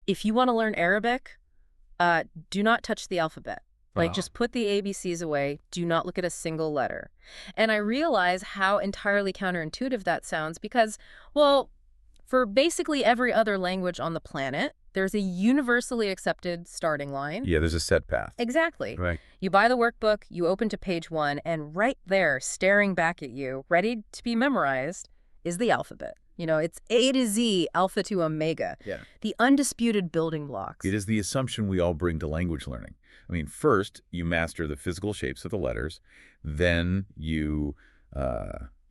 If you want to learn Arabic, do not touch the alphabet. Like, Oh, just put the ABCs away. Do not look at a single letter. And I realize how entirely counterintuitive that sounds because, well, for basically every other language on the planet, there's a universally accepted starting line. yeah, there's a set path. Exactly. Right. You buy the workbook, you open to page 1, and right there, staring back at you, ready to be memorized, is the alphabet. You know, it's A to Z, alpha to omega, Yeah. the undisputed building blocks. It is the assumption we all bring to language learning. I mean, first, you master the physical shapes of the letters. Then you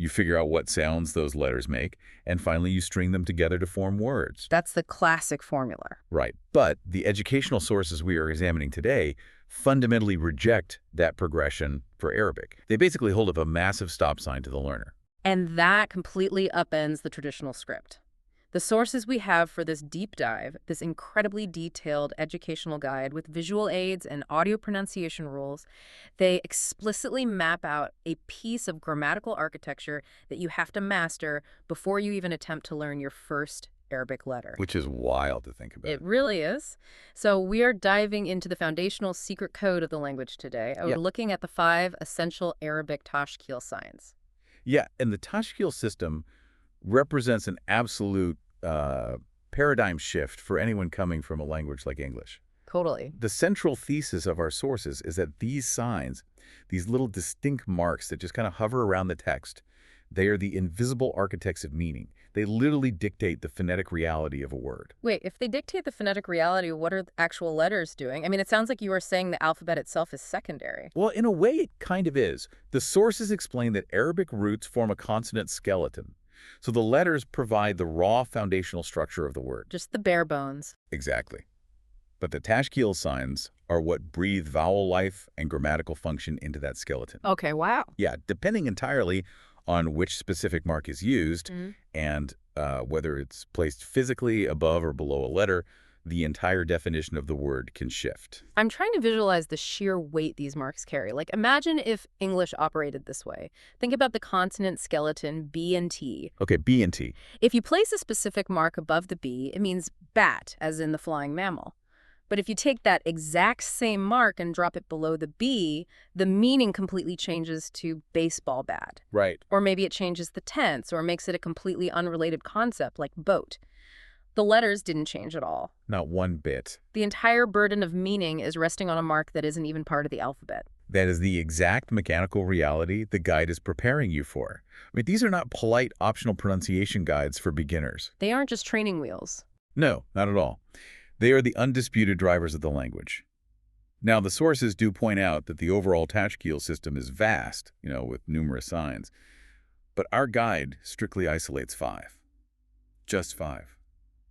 figure out what sounds those letters make. And finally, you string them together to form words. That's the classic formula. Right. But the educational sources we are examining today fundamentally reject that progression for Arabic. They basically hold up a massive stop sign to the learner. And that completely upends the traditional script. The sources we have for this deep dive, this incredibly detailed educational guide with visual aids and audio pronunciation rules, they explicitly map out a piece of grammatical architecture that you have to master before you even attempt to learn your first Arabic letter. Which is wild to think about. It really is. So we are diving into the foundational secret code of the language today. We're looking at the 5 essential Arabic Tashkeel signs. Yeah, and the Tashkeel system represents an absolute paradigm shift for anyone coming from a language like English. Totally. The central thesis of our sources is that these signs, these little distinct marks that just kind of hover around the text, they are the invisible architects of meaning. They literally dictate the phonetic reality of a word. Wait, if they dictate the phonetic reality, what are the actual letters doing? I mean, it sounds like you were saying the alphabet itself is secondary. Well, in a way, it kind of is. The sources explain that Arabic roots form a consonant skeleton. So the letters provide the raw foundational structure of the word. Just the bare bones. Exactly. But the Tashkeel signs are what breathe vowel life and grammatical function into that skeleton. Okay, wow. Yeah, depending entirely on which specific mark is used and whether it's placed physically above or below a letter, the entire definition of the word can shift. I'm trying to visualize the sheer weight these marks carry. Like, imagine if English operated this way. Think about the consonant skeleton B and T. Okay, B and T. If you place a specific mark above the B, it means bat, as in the flying mammal. But if you take that exact same mark and drop it below the B, the meaning completely changes to baseball bat. Right. Or maybe it changes the tense or makes it a completely unrelated concept like boat. The letters didn't change at all. Not one bit. The entire burden of meaning is resting on a mark that isn't even part of the alphabet. That is the exact mechanical reality the guide is preparing you for. I mean, these are not polite optional pronunciation guides for beginners. They aren't just training wheels. No, not at all. They are the undisputed drivers of the language. Now, the sources do point out that the overall Tashkeel system is vast, with numerous signs. But our guide strictly isolates 5. Just 5.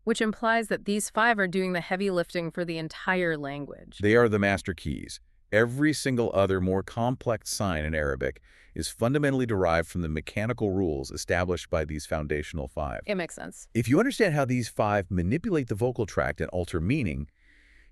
Which implies that these 5 are doing the heavy lifting for the entire language. They are the master keys. Every single other more complex sign in Arabic is fundamentally derived from the mechanical rules established by these foundational 5. It makes sense. If you understand how these 5 manipulate the vocal tract and alter meaning,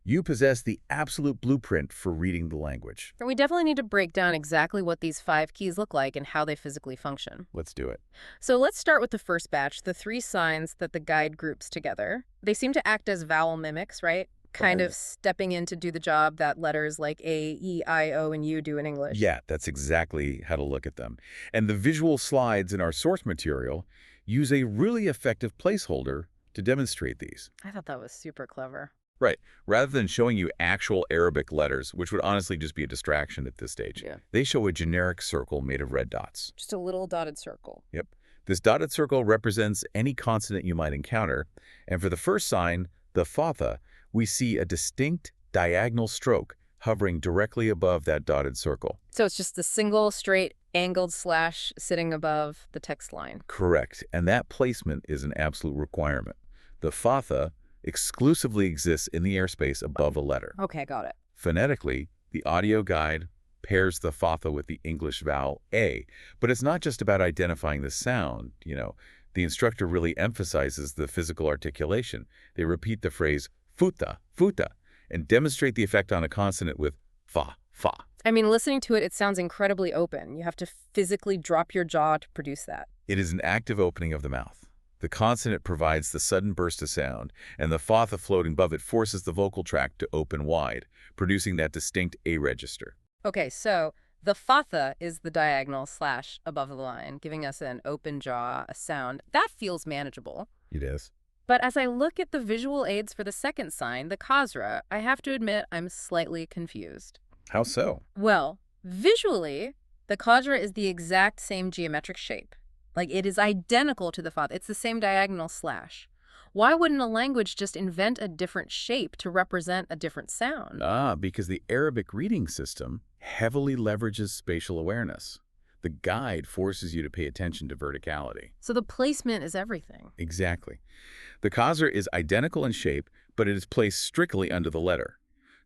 you possess the absolute blueprint for reading the language. And we definitely need to break down exactly what these 5 keys look like and how they physically function. Let's do it. So let's start with the first batch, the 3 signs that the guide groups together. They seem to act as vowel mimics, right? Kind of stepping in to do the job that letters like A, E, I, O, and U do in English. Yeah, that's exactly how to look at them. And the visual slides in our source material use a really effective placeholder to demonstrate these. I thought that was super clever. Right. Rather than showing you actual Arabic letters, which would honestly just be a distraction at this stage, they show a generic circle made of red dots. Just a little dotted circle. Yep. This dotted circle represents any consonant you might encounter. And for the first sign, the Fatha, we see a distinct diagonal stroke hovering directly above that dotted circle. So it's just a single straight angled slash sitting above the text line. Correct. And that placement is an absolute requirement. The Fatha exclusively exists in the airspace above a letter. Okay, got it. Phonetically, the audio guide pairs the Fatha with the English vowel A. But it's not just about identifying the sound, The instructor really emphasizes the physical articulation. They repeat the phrase futa, futa, and demonstrate the effect on a consonant with fa, fa. I mean, listening to it, it sounds incredibly open. You have to physically drop your jaw to produce that. It is an active opening of the mouth. The consonant provides the sudden burst of sound, and the Fatha floating above it forces the vocal tract to open wide, producing that distinct A register. Okay, so the Fatha is the diagonal slash above the line, giving us an open jaw, a sound. That feels manageable. It is. But as I look at the visual aids for the second sign, the Kasra, I have to admit I'm slightly confused. How so? Well, visually, the Kasra is the exact same geometric shape. Like, it is identical to the Fatha. It's the same diagonal slash. Why wouldn't a language just invent a different shape to represent a different sound? Because the Arabic reading system heavily leverages spatial awareness. The guide forces you to pay attention to verticality. So the placement is everything. Exactly. The Kasra is identical in shape, but it is placed strictly under the letter.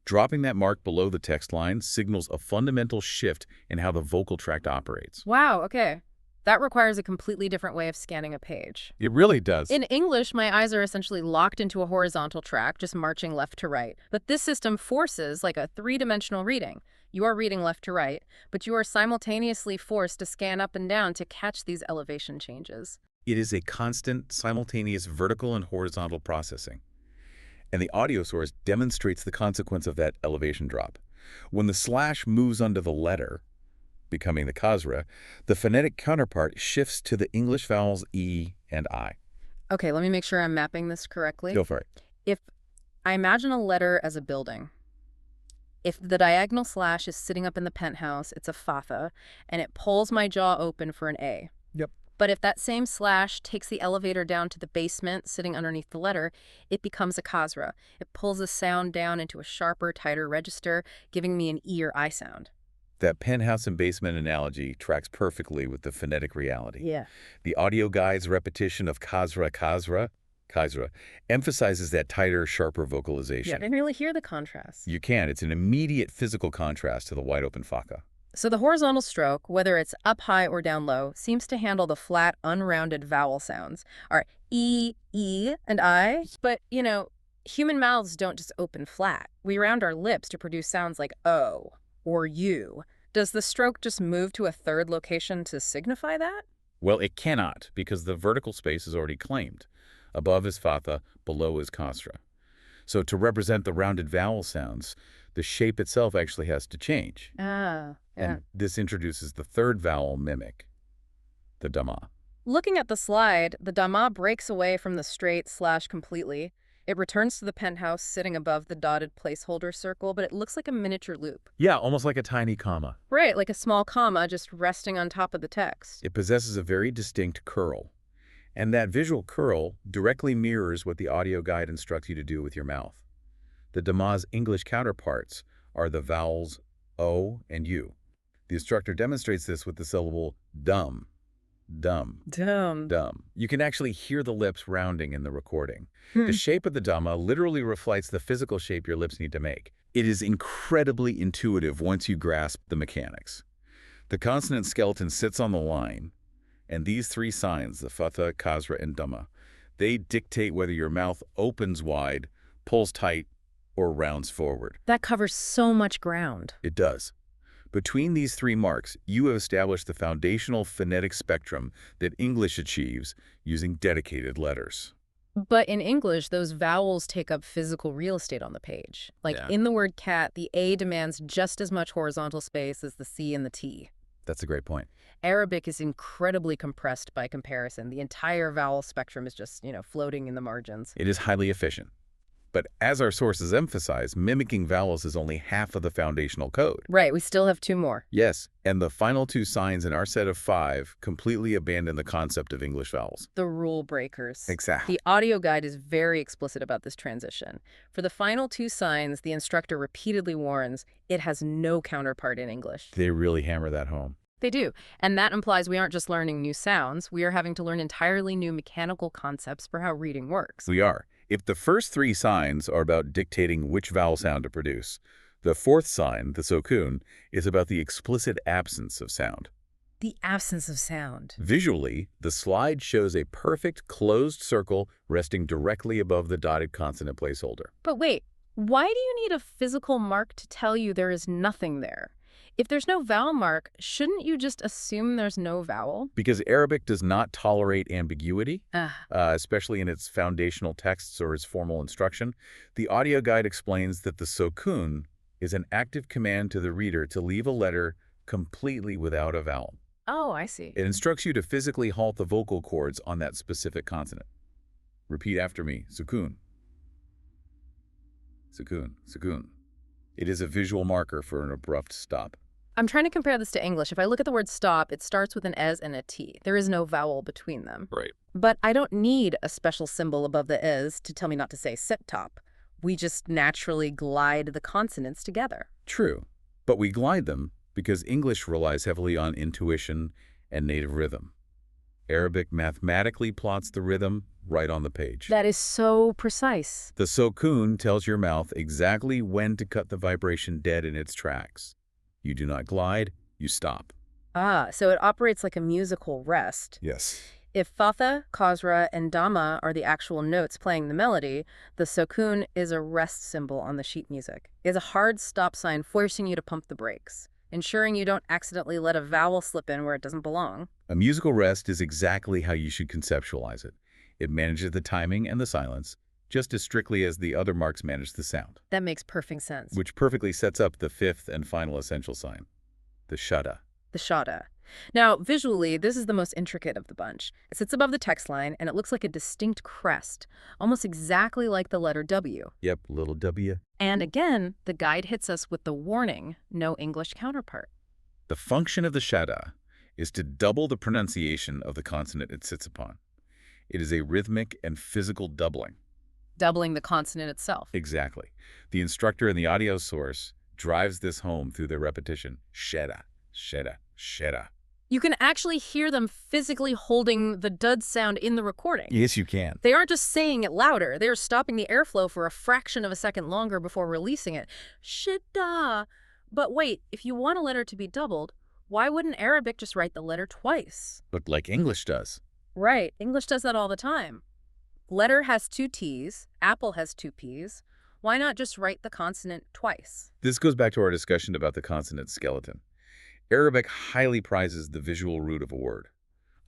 Dropping that mark below the text line signals a fundamental shift in how the vocal tract operates. Wow, okay. That requires a completely different way of scanning a page. It really does. In English, my eyes are essentially locked into a horizontal track, just marching left to right. But this system forces like a three-dimensional reading. You are reading left to right, but you are simultaneously forced to scan up and down to catch these elevation changes. It is a constant, simultaneous vertical and horizontal processing. And the audio source demonstrates the consequence of that elevation drop. When the slash moves under the letter, becoming the Kasra, the phonetic counterpart shifts to the English vowels E and I. Okay, let me make sure I'm mapping this correctly. Go for it. If I imagine a letter as a building, if the diagonal slash is sitting up in the penthouse, it's a Fatha, and it pulls my jaw open for an A. Yep. But if that same slash takes the elevator down to the basement, sitting underneath the letter, it becomes a Kasra. It pulls the sound down into a sharper, tighter register, giving me an E or I sound. That penthouse and basement analogy tracks perfectly with the phonetic reality. Yeah. The audio guide's repetition of Kasra, Kasra emphasizes that tighter, sharper vocalization. Yeah, I didn't really hear the contrast. You can. It's an immediate physical contrast to the wide-open Fatha. So the horizontal stroke, whether it's up high or down low, seems to handle the flat, unrounded vowel sounds. Are E, and I. But, human mouths don't just open flat. We round our lips to produce sounds like O or U. Does the stroke just move to a third location to signify that? Well, it cannot, because the vertical space is already claimed. Above is Fatha, below is Kasra. So to represent the rounded vowel sounds, the shape itself actually has to change. Yeah. And this introduces the third vowel mimic, the Damma. Looking at the slide, the Damma breaks away from the straight slash completely. It returns to the penthouse sitting above the dotted placeholder circle, but it looks like a miniature loop. Yeah, almost like a tiny comma. Right, like a small comma just resting on top of the text. It possesses a very distinct curl. And that visual curl directly mirrors what the audio guide instructs you to do with your mouth. The Damma's English counterparts are the vowels O and U. The instructor demonstrates this with the syllable dum, dum, dum. You can actually hear the lips rounding in the recording. The shape of the Damma literally reflects the physical shape your lips need to make. It is incredibly intuitive once you grasp the mechanics. The consonant skeleton sits on the line, and these three signs, the Fatha, Kasra, and Damma, they dictate whether your mouth opens wide, pulls tight, or rounds forward. That covers so much ground. It does. Between these three marks, you have established the foundational phonetic spectrum that English achieves using dedicated letters. But in English, those vowels take up physical real estate on the page. In the word cat, the A demands just as much horizontal space as the C and the T. That's a great point. Arabic is incredibly compressed by comparison. The entire vowel spectrum is just, floating in the margins. It is highly efficient. But as our sources emphasize, mimicking vowels is only half of the foundational code. Right, we still have two more. Yes, and the final two signs in our set of 5 completely abandon the concept of English vowels. The rule breakers. Exactly. The audio guide is very explicit about this transition. For the final two signs, the instructor repeatedly warns it has no counterpart in English. They really hammer that home. They do. And that implies we aren't just learning new sounds, we are having to learn entirely new mechanical concepts for how reading works. We are. If the first 3 signs are about dictating which vowel sound to produce, the fourth sign, the Sukoon, is about the explicit absence of sound. The absence of sound. Visually, the slide shows a perfect closed circle resting directly above the dotted consonant placeholder. But wait, why do you need a physical mark to tell you there is nothing there? If there's no vowel mark, shouldn't you just assume there's no vowel? Because Arabic does not tolerate ambiguity, Ah, especially in its foundational texts or its formal instruction. The audio guide explains that the Sukoon is an active command to the reader to leave a letter completely without a vowel. oh, I see. It instructs you to physically halt the vocal cords on that specific consonant. Repeat after me. Sukoon. Sukoon. Sukoon. It is a visual marker for an abrupt stop. I'm trying to compare this to English. If I look at the word stop, it starts with an S and a T. There is no vowel between them. Right. But I don't need a special symbol above the S to tell me not to say sit top. We just naturally glide the consonants together. True. But we glide them because English relies heavily on intuition and native rhythm. Arabic mathematically plots the rhythm right on the page. That is so precise. The Sukoon tells your mouth exactly when to cut the vibration dead in its tracks. You do not glide, you stop. Ah, so it operates like a musical rest. Yes. If Fatha, Kasra, and Damma are the actual notes playing the melody, the Sukoon is a rest symbol on the sheet music. It's a hard stop sign forcing you to pump the brakes, ensuring you don't accidentally let a vowel slip in where it doesn't belong. A musical rest is exactly how you should conceptualize it. It manages the timing and the silence, just as strictly as the other marks manage the sound, That makes perfect sense. which perfectly sets up the fifth and final essential sign, the shada. The shada. Now, visually, this is the most intricate of the bunch. It sits above the text line, and it looks like a distinct crest, almost exactly like the letter W. Yep, little W. And again, the guide hits us with the warning, no English counterpart. The function of the shada is to double the pronunciation of the consonant it sits upon. It is a rhythmic and physical doubling. Doubling the consonant itself. Exactly. The instructor in the audio source drives this home through their repetition. Shada, shada, shada. You can actually hear them physically holding the dud sound in the recording. Yes, you can. They aren't just saying it louder. They are stopping the airflow for a fraction of a second longer before releasing it. Shida. But wait, if you want a letter to be doubled, why wouldn't Arabic just write the letter twice? Look like English does. Right. English does that all the time. Letter has two T's. Apple has two P's. Why not just write the consonant twice? This goes back to our discussion about the consonant skeleton. Arabic highly prizes the visual root of a word.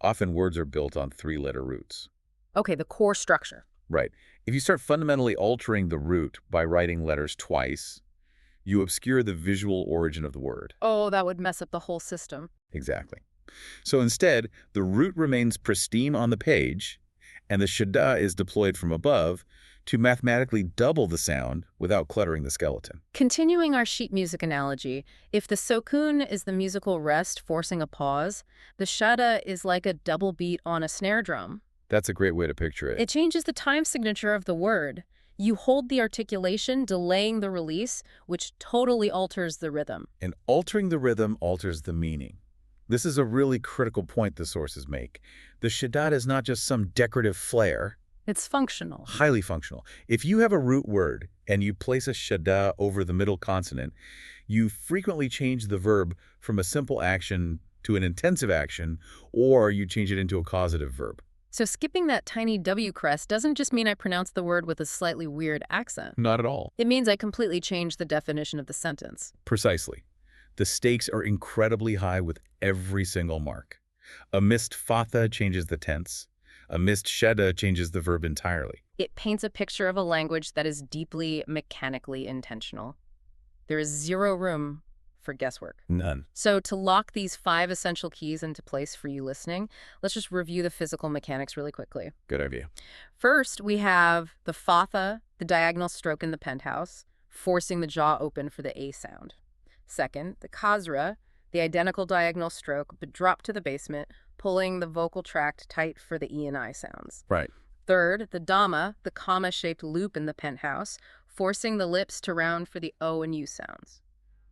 Often words are built on three-letter roots. Okay, the core structure. Right. If you start fundamentally altering the root by writing letters twice, you obscure the visual origin of the word. Oh, that would mess up the whole system. Exactly. So instead, the root remains pristine on the page, and the shada is deployed from above to mathematically double the sound without cluttering the skeleton. Continuing our sheet music analogy, if the Sukoon is the musical rest forcing a pause, the shada is like a double beat on a snare drum. That's a great way to picture it. It changes the time signature of the word. You hold the articulation, delaying the release, which totally alters the rhythm. And altering the rhythm alters the meaning. This is a really critical point the sources make. The shada is not just some decorative flair. It's functional. Highly functional. If you have a root word and you place a shada over the middle consonant, you frequently change the verb from a simple action to an intensive action, or you change it into a causative verb. So skipping that tiny W crest doesn't just mean I pronounce the word with a slightly weird accent. Not at all. It means I completely change the definition of the sentence. Precisely. The stakes are incredibly high with every single mark. A missed fatha changes the tense. A missed shada changes the verb entirely. It paints a picture of a language that is deeply mechanically intentional. There is zero room for guesswork. None. So to lock these 5 essential keys into place for you listening, let's just review the physical mechanics really quickly. Good idea. First, we have the fatha, the diagonal stroke in the penthouse, forcing the jaw open for the A sound. Second, the kasra, the identical diagonal stroke, but dropped to the basement, pulling the vocal tract tight for the E and I sounds. Right. Third, the Damma, the comma-shaped loop in the penthouse, forcing the lips to round for the O and U sounds.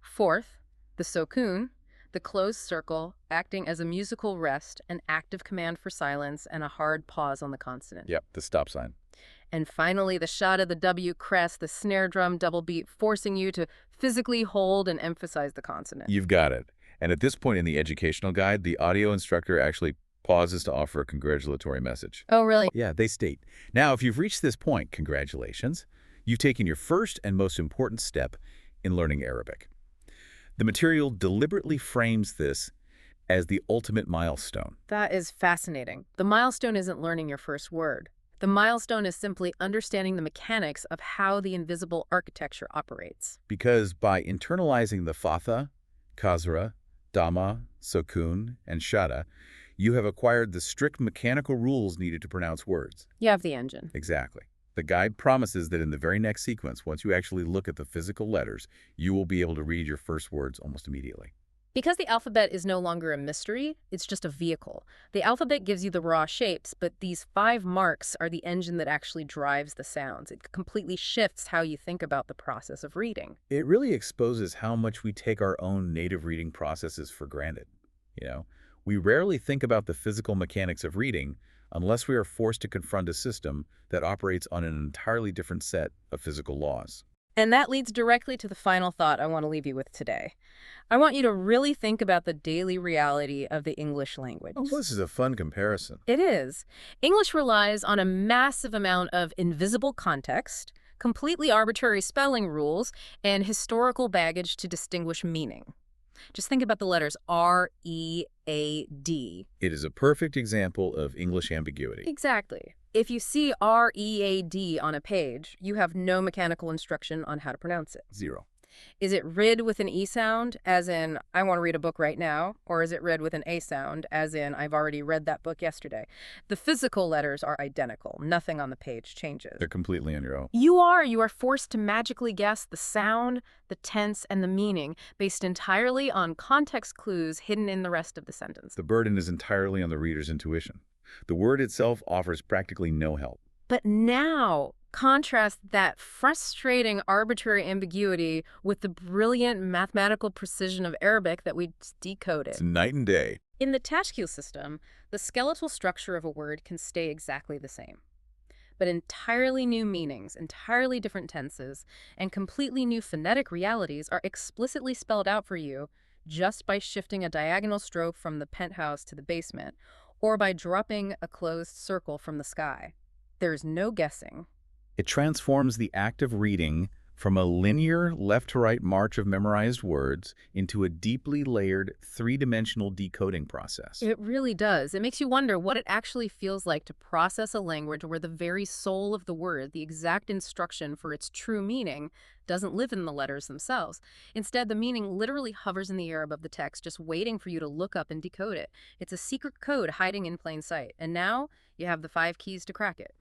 Fourth, the Sukoon, the closed circle, acting as a musical rest, an active command for silence, and a hard pause on the consonant. Yep, the stop sign. And finally, the shada, the W crest, the snare drum double beat, forcing you to physically hold and emphasize the consonant. You've got it. And at this point in the educational guide, the audio instructor actually pauses to offer a congratulatory message. Oh, really? Yeah, they state, now, if you've reached this point, congratulations. You've taken your first and most important step in learning Arabic. The material deliberately frames this as the ultimate milestone. That is fascinating. The milestone isn't learning your first word. The milestone is simply understanding the mechanics of how the invisible architecture operates. Because by internalizing the Fatha, Kasra, Damma, Sukoon, and Shadda, you have acquired the strict mechanical rules needed to pronounce words. You have the engine. Exactly. The guide promises that in the very next sequence, once you actually look at the physical letters, you will be able to read your first words almost immediately. Because the alphabet is no longer a mystery, it's just a vehicle. The alphabet gives you the raw shapes, but these 5 marks are the engine that actually drives the sounds. It completely shifts how you think about the process of reading. It really exposes how much we take our own native reading processes for granted. We rarely think about the physical mechanics of reading unless we are forced to confront a system that operates on an entirely different set of physical laws. And that leads directly to the final thought I want to leave you with today. I want you to really think about the daily reality of the English language. Oh, this is a fun comparison. It is. English relies on a massive amount of invisible context, completely arbitrary spelling rules, and historical baggage to distinguish meaning. Just think about the letters R, E, A, D. It is a perfect example of English ambiguity. Exactly. If you see R, E, A, D on a page, you have no mechanical instruction on how to pronounce it. Zero. Is it read with an E sound, as in, I want to read a book right now, or is it read with an A sound, as in, I've already read that book yesterday? The physical letters are identical. Nothing on the page changes. They're completely on your own. You are forced to magically guess the sound, the tense, and the meaning based entirely on context clues hidden in the rest of the sentence. The burden is entirely on the reader's intuition. The word itself offers practically no help. But now, contrast that frustrating arbitrary ambiguity with the brilliant mathematical precision of Arabic that we decoded. It's night and day. In the Tashkeel system, the skeletal structure of a word can stay exactly the same. But entirely new meanings, entirely different tenses, and completely new phonetic realities are explicitly spelled out for you just by shifting a diagonal stroke from the penthouse to the basement, or by dropping a closed circle from the sky. There's no guessing. It transforms the act of reading from a linear left-to-right march of memorized words into a deeply layered, three-dimensional decoding process. It really does. It makes you wonder what it actually feels like to process a language where the very soul of the word, the exact instruction for its true meaning, doesn't live in the letters themselves. Instead, the meaning literally hovers in the air above the text, just waiting for you to look up and decode it. It's a secret code hiding in plain sight. And now, you have the 5 keys to crack it.